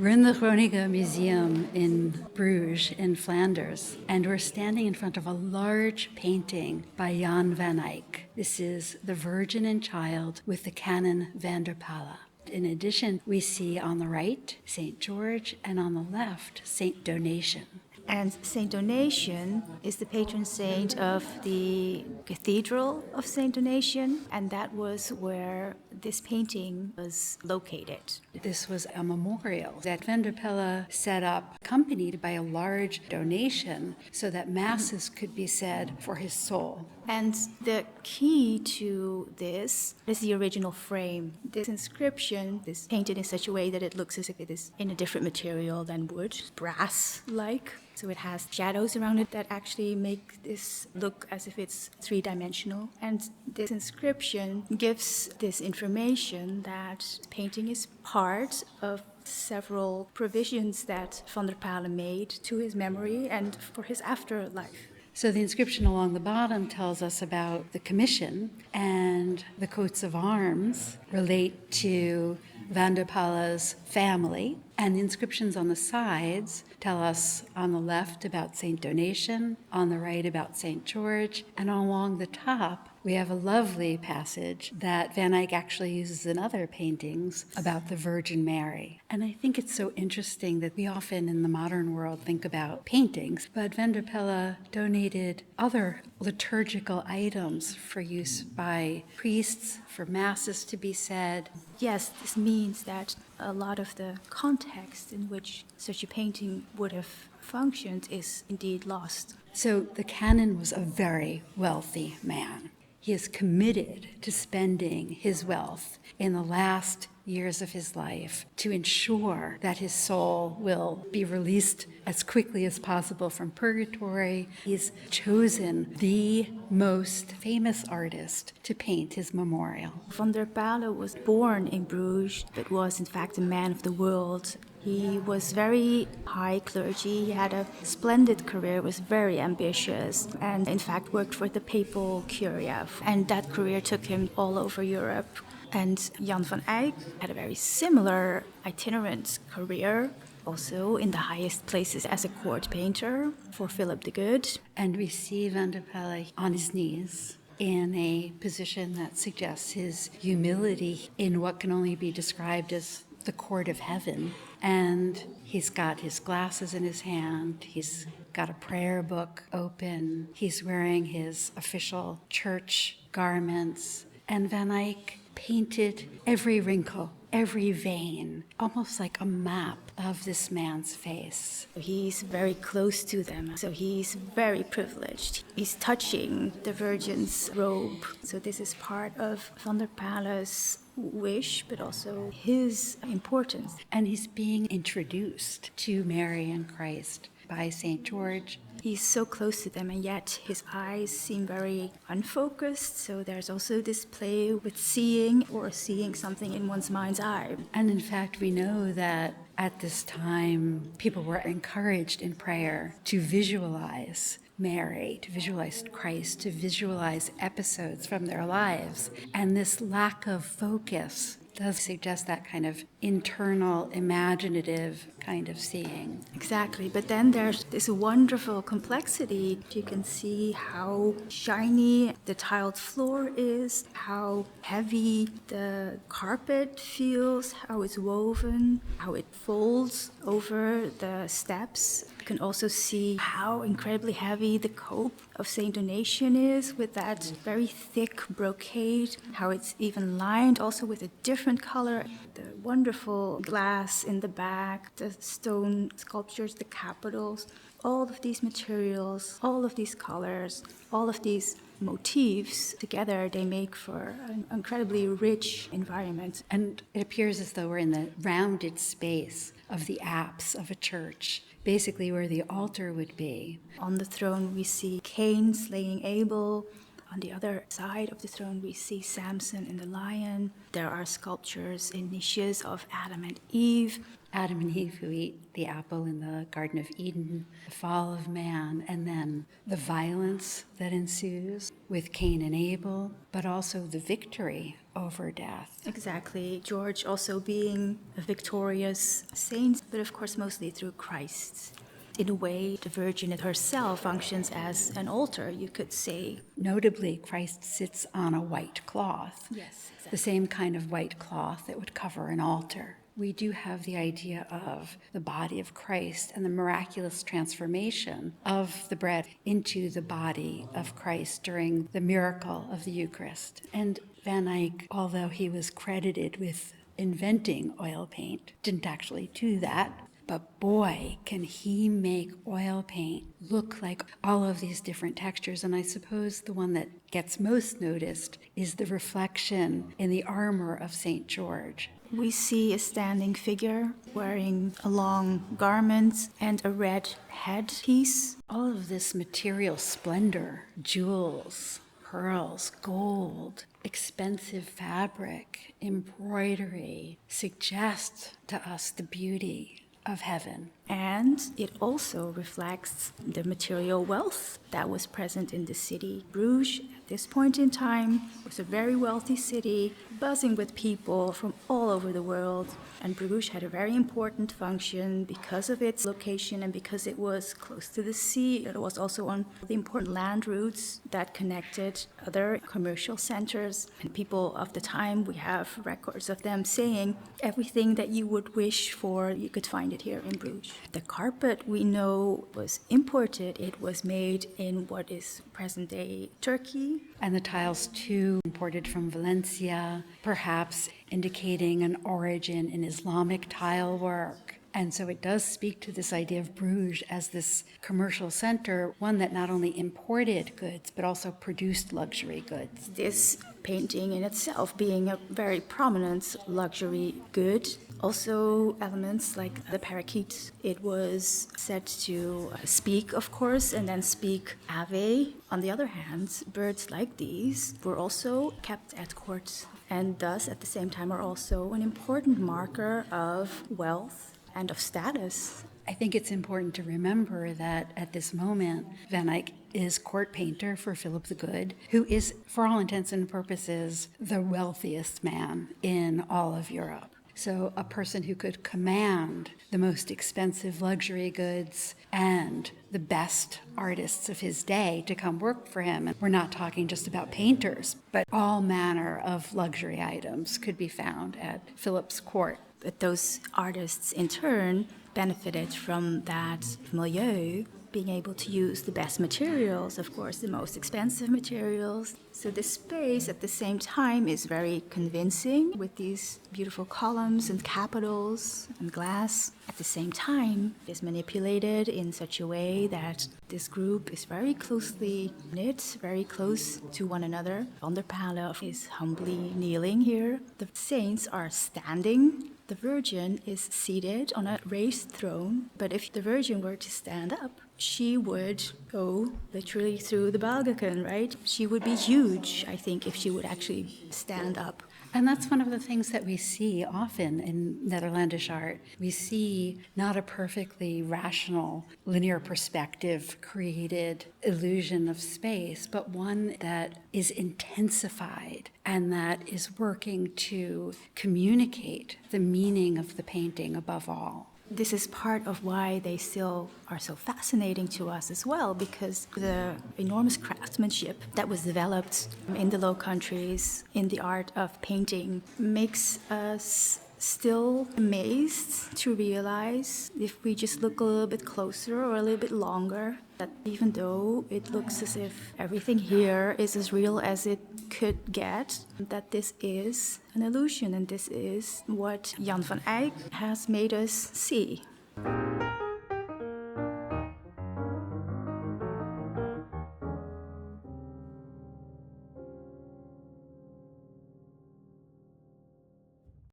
We're in the Groeningemuseum in Bruges in Flanders, and we're standing in front of a large painting by Jan van Eyck. This is The Virgin and Child with the Canon van der Paele. In addition, we see on the right St. George and on the left St. Donation. And St. Donation is the patron saint of the Cathedral of St. Donation, and that was where this painting was located. This was a memorial that van der Paele set up, accompanied by a large donation, so that masses could be said for his soul. And the key to this is the original frame. This inscription is painted in such a way that it looks as if it is in a different material than wood, brass-like. So it has shadows around it that actually make this look as if it's three-dimensional. And this inscription gives this information that painting is part of several provisions that van der Paele made to his memory and for his afterlife. So the inscription along the bottom tells us about the commission, and the coats of arms relate to van der Paele's family, and the inscriptions on the sides tell us on the left about St. Donation, on the right about St. George, and along the top we have a lovely passage that Van Eyck actually uses in other paintings about the Virgin Mary. And I think it's so interesting that we often in the modern world think about paintings, but van der Paele donated other liturgical items for use by priests, for masses to be said. Yes, this means that a lot of the context in which such a painting would have functioned is indeed lost. So the canon was a very wealthy man. He is committed to spending his wealth in the last years of his life to ensure that his soul will be released as quickly as possible from purgatory. He's chosen the most famous artist to paint his memorial. Van der Paele was born in Bruges, but was in fact a man of the world. He was very high clergy, he had a splendid career, was very ambitious, and in fact worked for the papal curia. And that career took him all over Europe. And Jan van Eyck had a very similar itinerant career, also in the highest places as a court painter for Philip the Good. And we see van der Paele on his knees in a position that suggests his humility in what can only be described as the court of heaven. And he's got his glasses in his hand, he's got a prayer book open, he's wearing his official church garments, and Van Eyck painted every wrinkle, every vein, almost like a map of this man's face. He's very close to them, so he's very privileged. He's touching the Virgin's robe. So this is part of van der Paele's wish, but also his importance. And he's being introduced to Mary and Christ by St. George. He's so close to them, and yet his eyes seem very unfocused. So there's also this play with seeing or seeing something in one's mind's eye. And in fact, we know that at this time, people were encouraged in prayer to visualize Mary, to visualize Christ, to visualize episodes from their lives. And this lack of focus does suggest that kind of internal, imaginative kind of seeing. Exactly, but then there's this wonderful complexity. You can see how shiny the tiled floor is, how heavy the carpet feels, how it's woven, how it folds over the steps. You can also see how incredibly heavy the cope of St. Donation is with that very thick brocade, how it's even lined also with a different color. The wonderful glass in the back, the stone sculptures, the capitals, all of these materials, all of these colors, all of these motifs together, they make for an incredibly rich environment. And it appears as though we're in the rounded space of the apse of a church, basically where the altar would be. On the throne we see Cain slaying Abel. On the other side of the throne, we see Samson and the lion. There are sculptures in niches of Adam and Eve. Adam and Eve who eat the apple in the Garden of Eden, the fall of man, and then the violence that ensues with Cain and Abel, but also the victory over death. Exactly. George also being a victorious saint, but of course mostly through Christ. In a way, the Virgin herself functions as an altar, you could say. Notably, Christ sits on a white cloth. Yes, exactly. The same kind of white cloth that would cover an altar. We do have the idea of the body of Christ and the miraculous transformation of the bread into the body of Christ during the miracle of the Eucharist. And Van Eyck, although he was credited with inventing oil paint, didn't actually do that. But boy, can he make oil paint look like all of these different textures. And I suppose the one that gets most noticed is the reflection in the armor of St. George. We see a standing figure wearing a long garment and a red headpiece. All of this material splendor, jewels, pearls, gold, expensive fabric, embroidery, suggest to us the beauty of heaven. And it also reflects the material wealth that was present in the city. Bruges, at this point in time, was a very wealthy city, buzzing with people from all over the world. And Bruges had a very important function because of its location and because it was close to the sea. It was also on the important land routes that connected other commercial centers. And people of the time, we have records of them saying, everything that you would wish for, you could find it here in Bruges. The carpet we know was imported. It was made in what is present-day Turkey. And the tiles, too, imported from Valencia, perhaps indicating an origin in Islamic tile work. And so it does speak to this idea of Bruges as this commercial center, one that not only imported goods, but also produced luxury goods. This painting in itself being a very prominent luxury good. Also elements like the parakeet. It was said to speak, of course, and then speak Ave. On the other hand, birds like these were also kept at court and thus at the same time are also an important marker of wealth and of status. I think it's important to remember that at this moment, Van Eyck is court painter for Philip the Good, who is, for all intents and purposes, the wealthiest man in all of Europe. So a person who could command the most expensive luxury goods and the best artists of his day to come work for him. And we're not talking just about painters, but all manner of luxury items could be found at Philip's court. But those artists, in turn, benefited from that milieu, being able to use the best materials, of course, the most expensive materials. So the space at the same time is very convincing with these beautiful columns and capitals and glass. At the same time, it is manipulated in such a way that this group is very closely knit, very close to one another. Van der Paele is humbly kneeling here. The saints are standing. The Virgin is seated on a raised throne, but if the Virgin were to stand up, she would go literally through the Balkan, right? She would be huge, I think, if she would actually stand up. And that's one of the things that we see often in Netherlandish art. We see not a perfectly rational, linear perspective created illusion of space, but one that is intensified and that is working to communicate the meaning of the painting above all. This is part of why they still are so fascinating to us as well, because the enormous craftsmanship that was developed in the Low Countries in the art of painting makes us still amazed to realize, if we just look a little bit closer or a little bit longer, that even though it looks as if everything here is as real as it could get, that this is an illusion, and this is what Jan van Eyck has made us see.